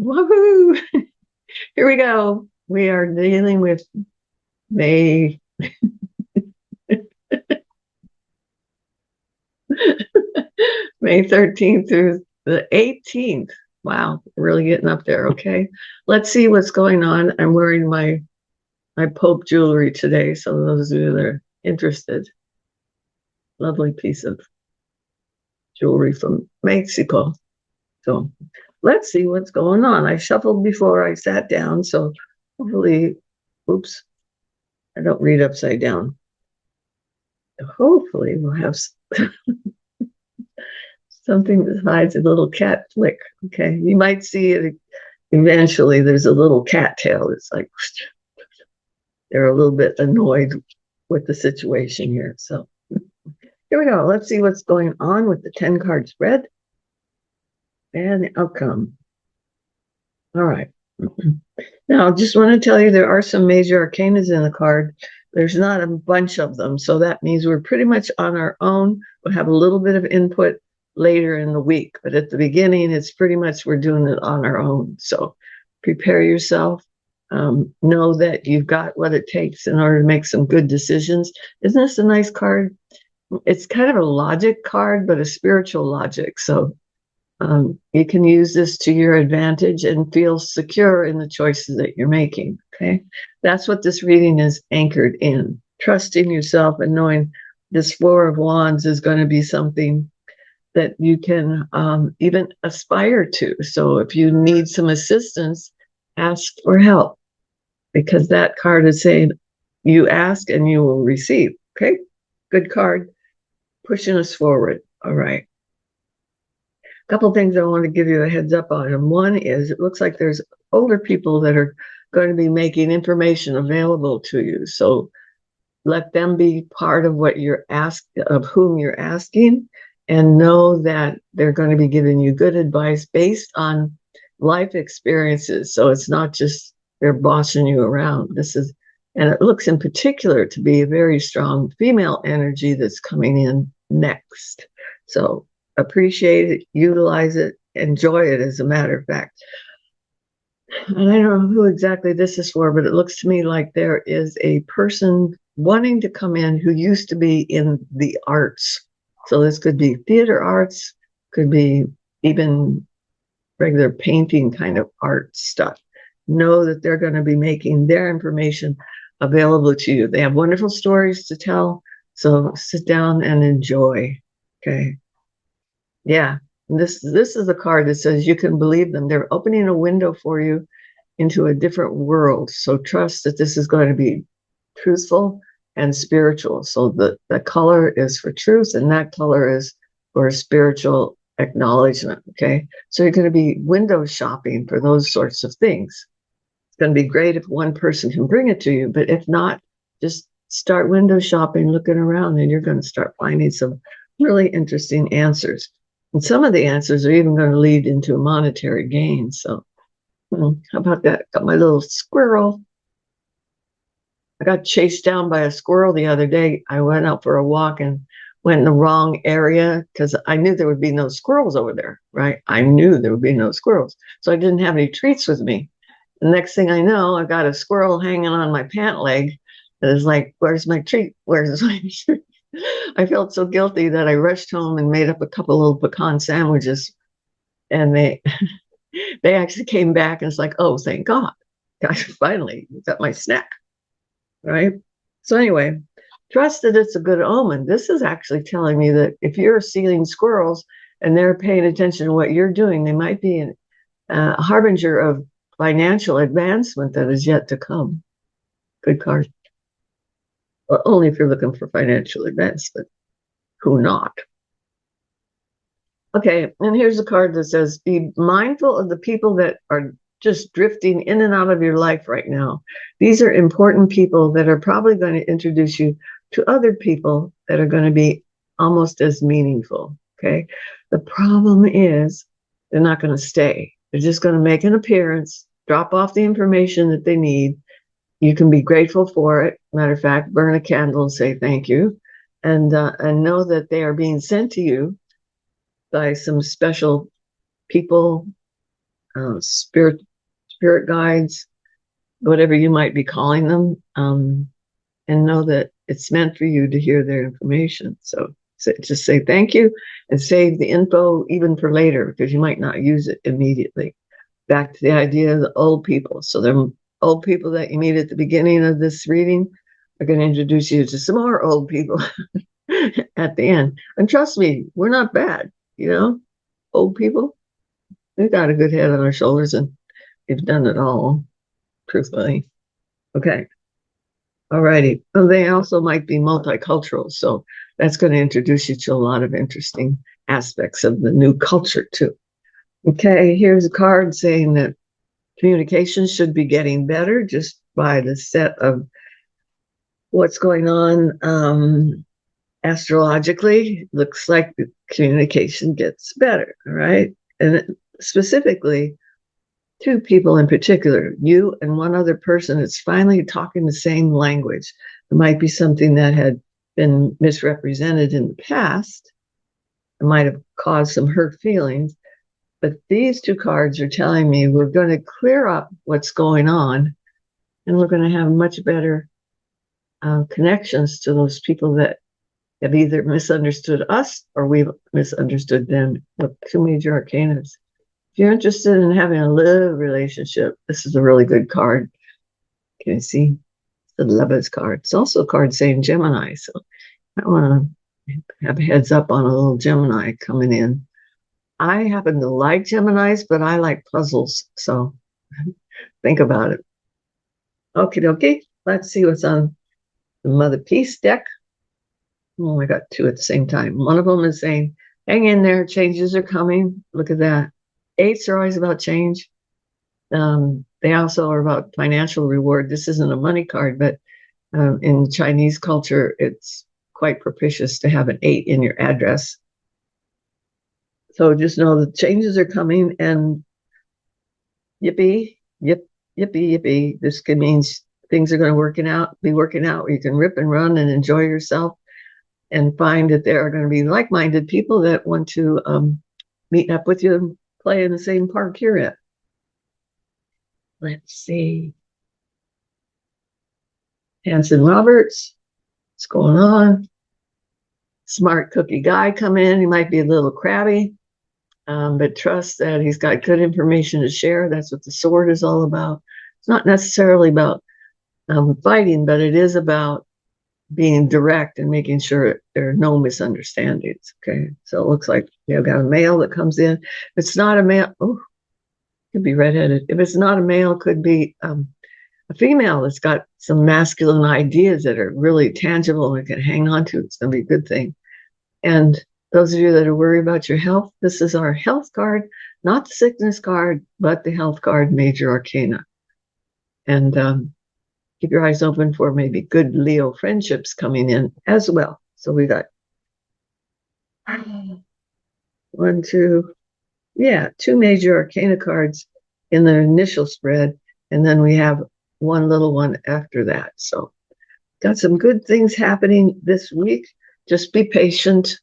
Woohoo! Here we go. We are dealing with May May 13th through the 18th. Wow, really getting up there. Okay. Let's see what's going on. I'm wearing my Pope jewelry today. So those of you that are interested, lovely piece of jewelry from Mexico. So let's see what's going on. I shuffled before I sat down. So hopefully, oops, I don't read upside down. Hopefully we'll have something besides a little cat flick. Okay. You might see it eventually. There's a little cat tail. It's like they're a little bit annoyed with the situation here. So here we go. Let's see what's going on with the 10 card spread and the outcome. All right. Now, I just want to tell you there are some major arcanas in the card. There's not a bunch of them. So that means we're pretty much on our own. We'll have a little bit of input later in the week. But at the beginning, it's pretty much we're doing it on our own. So prepare yourself. Know that you've got what it takes in order to make some good decisions. Isn't this a nice card? It's kind of a logic card, but a spiritual logic. So you can use this to your advantage and feel secure in the choices that you're making. Okay. That's what this reading is anchored in. Trusting yourself and knowing this Four of Wands is going to be something that you can even aspire to. So if you need some assistance, ask for help, because that card is saying you ask and you will receive. Okay. Good card. Pushing us forward. All right. Couple things I want to give you a heads up on. And one is it looks like there's older people that are going to be making information available to you. So let them be part of what you're asked, of whom you're asking, and know that they're going to be giving you good advice based on life experiences. So it's not just they're bossing you around. And it looks in particular to be a very strong female energy that's coming in next. So appreciate it, utilize it, enjoy it, as a matter of fact. And I don't know who exactly this is for, but it looks to me like there is a person wanting to come in who used to be in the arts. So this could be theater arts, could be even regular painting kind of art stuff. Know that they're going to be making their information available to you. They have wonderful stories to tell. So sit down and enjoy. Okay. Yeah, this is a card that says you can believe them. They're opening a window for you into a different world. So trust that this is going to be truthful and spiritual. So the color is for truth, and that color is for spiritual acknowledgement. Okay, so you're going to be window shopping for those sorts of things. It's going to be great if one person can bring it to you, but if not, just start window shopping, looking around, and you're going to start finding some really interesting answers. And some of the answers are even going to lead into a monetary gain. So, how about that? Got my little squirrel. I got chased down by a squirrel the other day. I went out for a walk and went in the wrong area because I knew there would be no squirrels over there, right? I knew there would be no squirrels. So I didn't have any treats with me. The next thing I know, I got a squirrel hanging on my pant leg. And it's like, where's my treat? Where's my treat? I felt so guilty that I rushed home and made up a couple little pecan sandwiches, and they they actually came back and it's like, oh, thank God, I finally got my snack, right? So anyway, trust that it's a good omen. This is actually telling me that if you're seeing squirrels and they're paying attention to what you're doing, they might be a harbinger of financial advancement that is yet to come. Good card. Well, only if you're looking for financial advancement. Who not? Okay, and here's a card that says, be mindful of the people that are just drifting in and out of your life right now. These are important people that are probably going to introduce you to other people that are going to be almost as meaningful. Okay, the problem is they're not going to stay. They're just going to make an appearance, drop off the information that they need. You can be grateful for it. Matter of fact, burn a candle and say thank you, and know that they are being sent to you by some special people spirit guides, whatever you might be calling them, and know that it's meant for you to hear their information. So just say thank you and save the info even for later, because you might not use it immediately. Back to the idea of the old people. So the old people that you meet at the beginning of this reading are going to introduce you to some more old people at the end. And trust me, we're not bad, old people. We've got a good head on our shoulders and we've done it all, truthfully. Okay. All righty. Well, they also might be multicultural. So that's going to introduce you to a lot of interesting aspects of the new culture, too. Okay, here's a card saying that communication should be getting better just by the set of what's going on astrologically. Looks like the communication gets better, all right? And specifically, two people in particular, you and one other person, is finally talking the same language. It might be something that had been misrepresented in the past. It might have caused some hurt feelings. But these two cards are telling me we're going to clear up what's going on, and we're going to have much better connections to those people that have either misunderstood us or we've misunderstood them. With two major arcanas. If you're interested in having a love relationship, this is a really good card. Can you see? It's the Lovers card. It's also a card saying Gemini, so I want to have a heads up on a little Gemini coming in. I happen to like Geminis, but I like puzzles, so think about it. Okie dokie. Let's see what's on the Mother Peace deck. Oh, I got two at the same time. One of them is saying, hang in there, changes are coming. Look at that. Eights are always about change. They also are about financial reward. This isn't a money card, but in Chinese culture, it's quite propitious to have an 8 in your address. So just know the changes are coming, and yippee, yippee, yippee. This means things are going to be working out where you can rip and run and enjoy yourself, and find that there are going to be like-minded people that want to meet up with you and play in the same park you're at. Let's see. Hanson Roberts, what's going on? Smart cookie guy coming in. He might be a little crabby, but trust that he's got good information to share. That's what the sword is all about. It's not necessarily about fighting, but it is about being direct and making sure there are no misunderstandings. Okay, so it looks like you've got a male that comes in. If it's not a male, could be redheaded. If it's not a male, could be a female that's got some masculine ideas that are really tangible and can hang on to. It's going to be a good thing. And those of you that are worried about your health, this is our health card, not the sickness card, but the health card, major arcana. And keep your eyes open for maybe good Leo friendships coming in as well. So we got two major arcana cards in the initial spread, and then we have one little one after that. So got some good things happening this week. Just be patient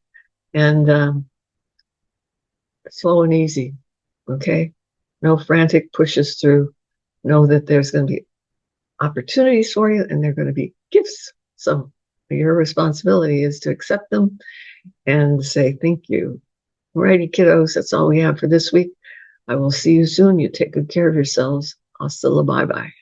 and slow and easy, okay? No frantic pushes through. Know that there's going to be opportunities for you, and they're going to be gifts. So your responsibility is to accept them and say thank you. Alrighty, kiddos, that's all we have for this week. I will see you soon. You take good care of yourselves. Hasta la bye-bye.